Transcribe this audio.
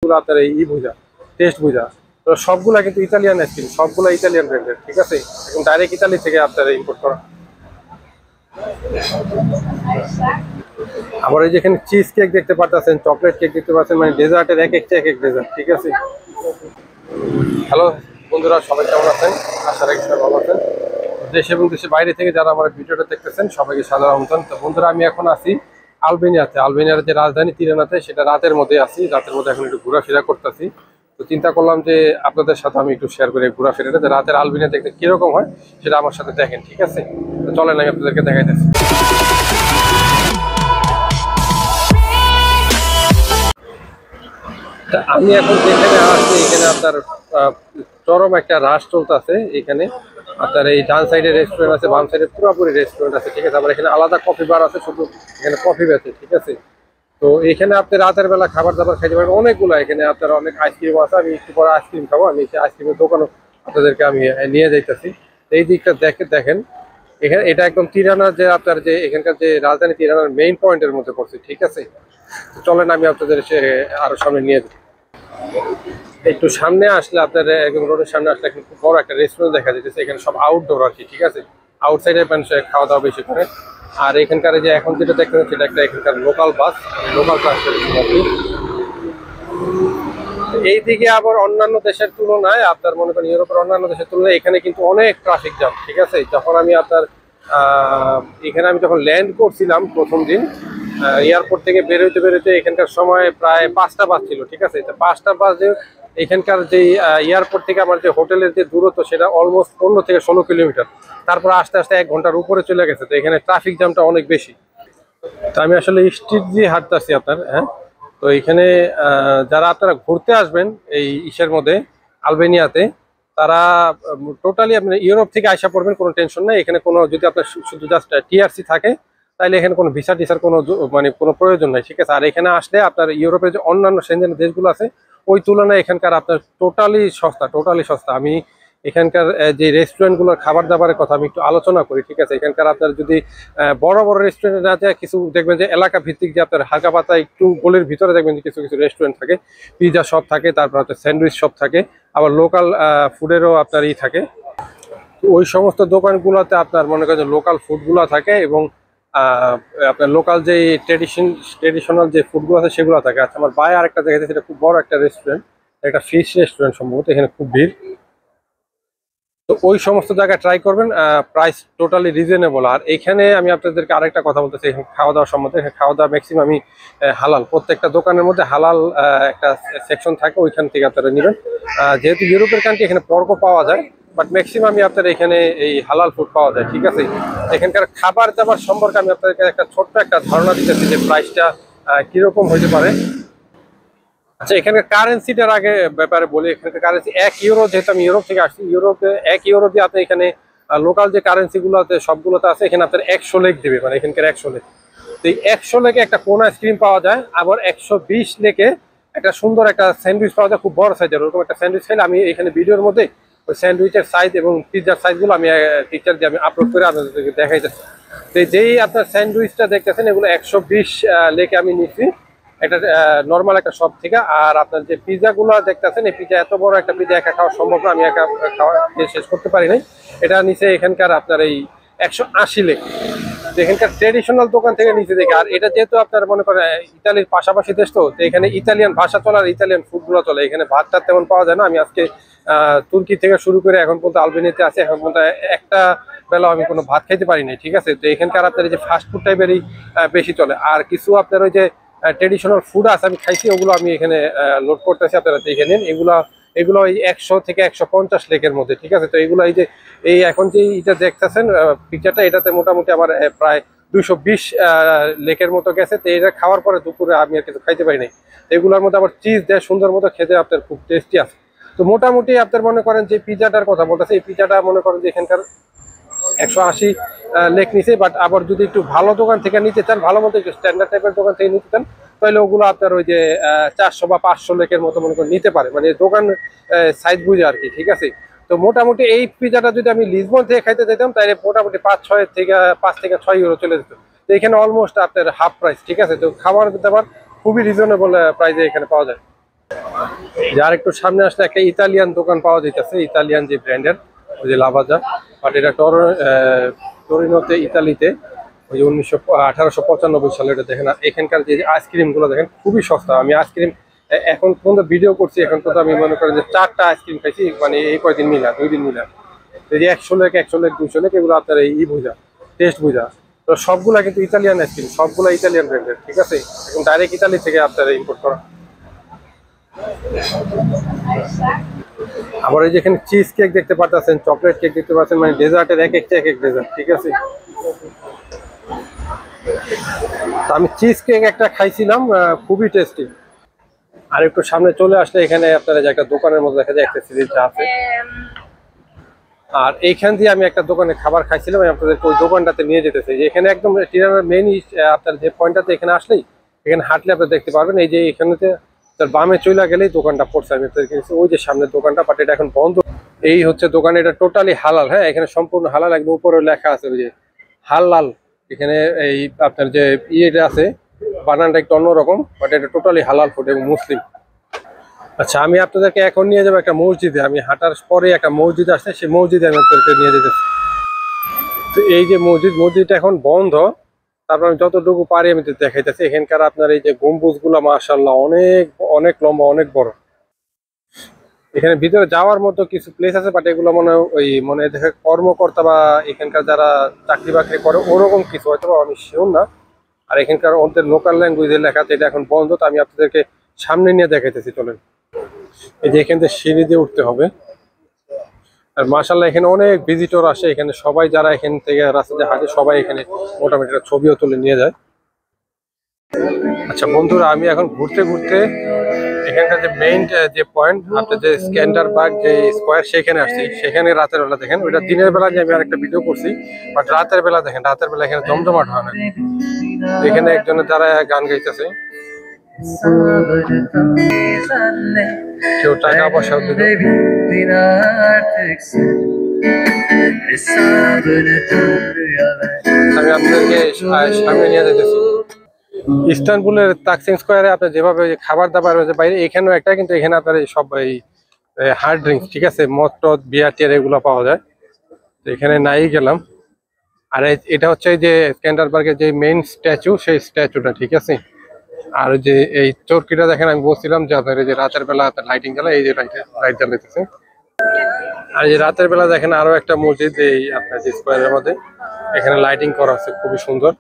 যেগুলো আপনার এই বুঝা টেস্ট বুঝা, তো সবগুলা কিন্তু ইতালিয়ান আইসক্রিম, সবগুলা ইতালিয়ান ব্র্যান্ডের, ঠিক আছে, এখন ডাইরেক্ট ইতালি থেকে আপনারা ইম্পোর্ট করা। আবার এই যেখানে চিজ কেক দেখতে পাচ্ছেন, চকলেট কেক দেখতে পাচ্ছেন, মানে ডেজার্টের এক একটা এক এক ডেজার্ট, ঠিক আছে। হ্যালো বন্ধুরা, সবাই কেমন আছেন? আশা রাখি সবাই ভালো আছেন। দেশ এবং দেশের বাইরে থেকে যারা আমার ভিডিওটা দেখতেছেন সবাইকে সাদর আমন্ত্রণ। তো বন্ধুরা, আমি এখন আছি আলবেনিয়াতে। আলবেনিয়ার যে রাজধানী তিরানাতে, সেটা রাতের মধ্যে আছি, রাতের মধ্যে এখন একটু ঘোরাফেরা করতেছি। তো চিন্তা করলাম যে আপনাদের সাথে আমি একটু শেয়ার করি ঘোরাফেরাটা, যে রাতের আলবেনিয়া দেখতে কিরকম হয় সেটা আমার সাথে দেখেন, ঠিক আছে। তো চলেন আমি আপনাদেরকে দেখাইতেছি। আমি এখন যেখানে আছি এখানে আপনার চরম একটা রাশ চলতেছে। এখানে আপনার এই ডান সাইডে রেস্টুরেন্ট আছে, বাম সাইডে পুরোপুরি রেস্টুরেন্ট আছে, ঠিক আছে। আবার এখানে আলাদা কফি বার আছে, শুধু এখানে কফি বেচে, ঠিক আছে। তো এখানে আপনি রাতের বেলা খাবার দাবার খাইতে পারেন অনেকগুলো। এখানে আপনার অনেক আইসক্রিম আছে, আমি একটু পরে আইসক্রিম খাবো। আমি সেই আইসক্রিমের দোকানও আপনাদেরকে আমি নিয়ে যাইতেছি। এই দিকটা দেখেন, এখানে এটা একদম তিরানার যে আপনার যে এখানকার যে রাজধানী তিরানার মেইন পয়েন্টের মধ্যে পড়ছে, ঠিক আছে। চলেন আমি আপনাদের আরো সামনে নিয়ে যাই। একটু সামনে আসলে আপনার একদম রোডের সামনে আসলে খুব বড় একটা রেস্টুরেন্ট দেখা যাচ্ছে। এখানে সব আউটডোর আর কি, ঠিক আছে। আউটসাইডের মানুষ খাওয়া দাওয়া বেশি করে। আর এখানকার যে এখন যেটা দেখতে সেটা একটা এখানকার লোকাল বাস আর কি। এইদিকে আবার অন্যান্য দেশের তুলনায় আপনার মনে করেন ইউরোপের অন্যান্য দেশের তুলনায় এখানে কিন্তু অনেক ট্রাফিক জ্যাম, ঠিক আছে। যখন আমি আপনার এখানে আমি যখন ল্যান্ড করছিলাম প্রথম দিন, এয়ারপোর্ট থেকে বেরোতে এখানকার সময় প্রায় 5টা বাজছিল, ঠিক আছে। 5টা বাজে এখানকার যে এয়ারপোর্ট থেকে আমার যে হোটেলের যে দূরত্ব সেটা অলমোস্ট 15 থেকে 16 কিলোমিটার। তারপর আস্তে আস্তে 1 ঘন্টার উপরে চলে গেছে। তো এখানে ট্রাফিক জ্যামটা অনেক বেশি। তো আমি আসলে স্ট্রিট দিয়ে হাঁটতেছি আপনার, হ্যাঁ। তো এখানে যারা আপনারা ঘুরতে আসবেন এই ইসের মধ্যে আলবেনিয়াতে, তারা টোটালি আপনি ইউরোপ থেকে আইসা পড়বেন, কোনো টেনশন নাই। এখানে কোনো যদি আপনার শুধু জাস্ট টিআরসি থাকে তাহলে এখানে কোনো ভিসা টিসার কোনো মানে কোনো প্রয়োজন নাই, ঠিক আছে। আর এখানে আসলে আপনার ইউরোপের যে অন্যান্য সেনজেন দেশগুলো আছে ওই তুলনায় এখানকার আপনার টোটালি সস্তা। আমি এখানকার যে রেস্টুরেন্টগুলোর খাবার দাবারের কথা আমি একটু আলোচনা করি, ঠিক আছে। এখানকার আপনার যদি বড় বড় রেস্টুরেন্টে না যায়, কিছু দেখবেন যে এলাকা ভিত্তিক যে আপনার হালকা পাতা একটু গোলের ভিতরে দেখবেন যে কিছু কিছু রেস্টুরেন্ট থাকে, পিৎজা শপ থাকে, তারপর আপনার স্যান্ডউইচ শপ থাকে, আবার লোকাল ফুডেরও আপনার থাকে। ওই সমস্ত দোকানগুলোতে আপনার মনে করেন লোকাল ফুডগুলো থাকে এবং আপনার লোকাল যে ট্রেডিশনাল যে ফুডগুলো আছে সেগুলো থাকে। আচ্ছা, আমার বাইরে আরেকটা জায়গাতে সেটা খুব বড় একটা রেস্টুরেন্ট, একটা ফিশ রেস্টুরেন্ট সম্ভবত, এখানে খুব ভিড়। তো ওই সমস্ত জায়গায় ট্রাই করবেন, প্রাইস টোটালি রিজনেবল। আর এখানে আমি আপনাদেরকে আরেকটা কথা বলতেছি খাওয়া দাওয়ার সম্বন্ধে। খাওয়া দাওয়া ম্যাক্সিমাম আমি হালাল, প্রত্যেকটা দোকানের মধ্যে হালাল একটা সেকশন থাকে, ওইখান থেকে আপনারা নেবেন। যেহেতু ইউরোপের কান্ট্রি এখানে পর্ক পাওয়া যায়, বাট ম্যাক্সিমামই আপনার এখানে এই হালাল ফুড পাওয়া যায়, ঠিক আছে। এখানকার খাবার দাবার সম্পর্কে আমি আপনাদেরকে একটা ছোট্ট একটা ধারণা দিতেছি যে প্রাইসটা কিরকম হইতে পারে। আচ্ছা, এখানকার কারেন্সিটার আগে ব্যাপারে বলি। এখানকার কারেন্সি 1 ইউরো, যেহেতু আমি ইউরোপ থেকে আসছি, ইউরোপে 1 ইউরো দিয়ে আপনি এখানে লোকাল যে কারেন্সিগুলোতে সবগুলোতে আছে, এখানে আপনার 100 লেক দেবে, মানে এখানকার 100 লেক। তো এই 100 লেকে একটা কোন আইসক্রিম পাওয়া যায়, আবার 120 লেকে একটা সুন্দর একটা স্যান্ডউইচ পাওয়া যায়, খুব বড় সাইজের। ওরকম একটা স্যান্ডউইচ খাইলে আমি এখানে ভিডিওর মধ্যে ওই স্যান্ডউইচের সাইজ এবং পিৎজার সাইজগুলো আমি পিকচার দিয়ে আমি আপলোড করে আপনাদেরকে দেখাইতেছি। তো যেই আপনার স্যান্ডউইচটা দেখতেছেন, এগুলো 120 লেকে আমি নিচ্ছি একটা নর্মাল একটা শপ থেকে। আর আপনার যে পিৎজাগুলো দেখতেছেন, এই পিৎজা এত বড় একটা পিৎজা একা খাওয়া সম্ভব না, আমি একা খাওয়া শেষ করতে পারি নাই। এটা নিচে এখানকার আপনার এই 180 লেক, এখানকার ট্রেডিশনাল দোকান থেকে নিচে দেখে। আর এটা যেহেতু আপনার মনে করেন ইতালির পাশাপাশি দেশ, তো এখানে ইতালিয়ান ভাষা চলে আর ইতালিয়ান ফুডগুলো চলে। এখানে ভাতটা তেমন পাওয়া যায় না। আমি আজকে তুর্কি থেকে শুরু করে এখন পর্যন্ত আলবেনিয়াতে আছি, এখন পর্যন্ত একটা বেলা আমি কোনো ভাত খাইতে পারি নাই, ঠিক আছে। তো এখানকার আপনার এই যে ফাস্ট ফুড টাইপেরই বেশি চলে। আর কিছু আপনার ওই যে ট্রেডিশনাল ফুড আছে আমি খাইছি, ওগুলো আমি এখানে লোড করতেছি, আপনারা দেখে নিন। এগুলো ওই 100 থেকে 150 লেকের মধ্যে, ঠিক আছে। তো এগুলো এই যে এখন যে এটা দেখতেছেন পিকচারটা, এটাতে মোটামুটি আমার প্রায় 220 লেকের মতো গেছে। তো এটা খাওয়ার পরে দুপুরে আমি আর কিছু খাইতে পারি নাই। এগুলোর মধ্যে আবার চিজ দেয় সুন্দর মতো, খেতে আপনার খুব টেস্টি আছে। তো মোটামুটি আপনার মনে করেন যে পিৎজাটার কথা বলতেছে, এই পিৎজাটা মনে করেন যে এখানকার 180 লেক নিচে। বাট আবার যদি একটু ভালো দোকান থেকে নিতে চান, ভালো মতো একটু স্ট্যান্ডার্ড টাইপের দোকান থেকে নিতে চান, তাহলে ওগুলো আপনার ওই যে 400 বা 500 লেকের মতো মনে করেন নিতে পারে, মানে দোকান সাইজ বুঝে আর কি, ঠিক আছে। তো মোটামুটি এই পিৎজাটা যদি আমি লিসবন থেকে খাইতে যেতাম, তাহলে মোটামুটি 5 থেকে 6 ইউরো চলে যেত। তো এখানে অলমোস্ট আপনার হাফ প্রাইস, ঠিক আছে। তো খাবার দাবার খুবই রিজনেবল প্রাইসে এখানে পাওয়া যায়। যার একটু সামনে আসলে একটা ইতালিয়ান দোকান পাওয়া যাইতেছে, ইতালিয়ান যে ব্র্যান্ডের, ওই যে লাভাজা, বাট এটা টরিনোতে, ইতালিতে, ওই যে 1895 সালে এটা দেখেন। আর এখানকার যে আইসক্রিম গুলো দেখেন খুবই সস্তা। আমি আইসক্রিম এখন পর্যন্ত ভিডিও করছি, এখন পর্যন্ত আমি মনে করেন যে 4টা আইসক্রিম খাইছি, মানে এই কয়দিন মিলা, 2 দিন মিলা। এই যে 100 লেখ 200 লেখ এগুলো আপনার এই বুঝা, টেস্ট বুঝা। তো সবগুলা কিন্তু ইতালিয়ান আইসক্রিম, সবগুলা ইতালিয়ান ব্র্যান্ডের, ঠিক আছে, এখন ডাইরেক্ট ইতালি থেকে আপনার ইম্পোর্ট করা। আবার এই যেখানে চিজ কেক দেখতে পাচ্ছেন, চকলেট কেক দেখতে পাচ্ছেন, মানে ডেজার্টের এক একটা এক এক ডেজার্ট, ঠিক আছে। তো আমি চিজ কেক একটা খাইছিলাম, খুবই টেস্টি। আর একটু সামনে চলে আসলে এখানে আপনারা যে একটা দোকানের মধ্যে দেখা যায় একটা সিরিজ আছে। আর এইখান দিয়ে আমি একটা দোকানে খাবার খাইছিলাম, আমি আপনাদেরকে ওই দোকানটাতে নিয়ে যেতেছি। এখানে একদম টিরানার মেইন আপনার যে পয়েন্টটাতে এখানে আসলেই, এখানে হাঁটলে আপনারা দেখতে পারবেন, এই যে এখানেতে তার বামে চলে গেলেই দোকানটা পড়ছে। আমি ওই যে সামনের দোকানটা, বাট এটা এখন বন্ধ। এই হচ্ছে দোকান, এটা টোটালি হালাল। হ্যাঁ, এখানে সম্পূর্ণ হালাল, একদম উপরে লেখা আছে ওই যে হালাল। এখানে এই আপনার যে ইয়েটা আছে, বানানটা একটু অন্যরকম, বাট এটা টোটালি হালাল ফুড এবং মুসলিম। আচ্ছা, আমি আপনাদেরকে এখন নিয়ে যাবো একটা মসজিদে। আমি হাঁটার পরে একটা মসজিদ আসছে, সেই মসজিদে আমি আপনাদেরকে নিয়ে যেতেছি। তো এই যে মসজিদটা এখন বন্ধ, তারপর আমি যতটুকু পারি আমি দেখাইতেছি। এখানকার আপনার এই যে গম্বুজ গুলা মাশাআল্লাহ অনেক অনেক লম্বা, অনেক বড়। এখানে ভিতরে যাওয়ার মতো কিছু প্লেস আছে, বাট এগুলো মনে দেখে কর্মকর্তা বা এখানকার যারা চাকরি বাকরি করে ওরকম কিছু, হয়তো আমি শিওর না। আর এখানকার ওদের লোকাল ল্যাঙ্গুয়েজে লেখা আছে, এটা এখন বন্ধ। তো আমি আপনাদেরকে সামনে নিয়ে দেখাইতেছি, চলেন। এই যে এখান থেকে সিঁড়ি দিয়ে উঠতে হবে। আর মাশাআল্লাহ এখানে অনেক ভিজিটর আসে, এখানে সবাই যারা এখান থেকে রাস্তাতে হাঁটে সবাই এখানে মোটামুটি একটা ছবিও তুলে নিয়ে যায়। আচ্ছা বন্ধুরা, আমি এখন ঘুরতে ঘুরতে এখানকার যে মেইন যে পয়েন্ট, আপনার যে স্ক্যান্ডারবার্গ যে স্কোয়ার, সেখানে আসছি। সেখানে রাতের বেলা দেখেন, ওইটা দিনের বেলা নিয়ে আমি আরেকটা ভিডিও করছি, বাট রাতের বেলা দেখেন, রাতের বেলা এখানে জমজমাট হয় না। এখানে একজনের দ্বারা গান গাইতেছে, কেউ টাকা পয়সাও দিল। আমি আপনাদেরকে সামনে নিয়ে যেতেছি ইস্তানবুলের তাকসিম স্কোয়ারে। আপনার যেভাবে খাবার দাবার রয়েছে বাইরে, এখানেও একটা, কিন্তু এখানে আপনার সব এই হার্ড ড্রিঙ্কস, ঠিক আছে, মদ টদ বিয়ার টিয়ার এগুলো পাওয়া যায়। তো এখানে নাই গেলাম। আর এটা হচ্ছে যে স্ক্যান্ডারবার্গের যে মেইন স্ট্যাচু, সেই স্ট্যাচুটা, ঠিক আছে। আর যে এই চরকিটা দেখেন, আমি বলছিলাম যে আপনার এই যে রাতের বেলা আপনার লাইটিং জ্বালা, এই যে লাইট জ্বালাইতেছে। আর এই যে রাতের বেলা দেখেন আরো একটা মসজিদ, এই আপনার যে স্কোয়ারের মধ্যে, এখানে লাইটিং করা আছে খুবই সুন্দর।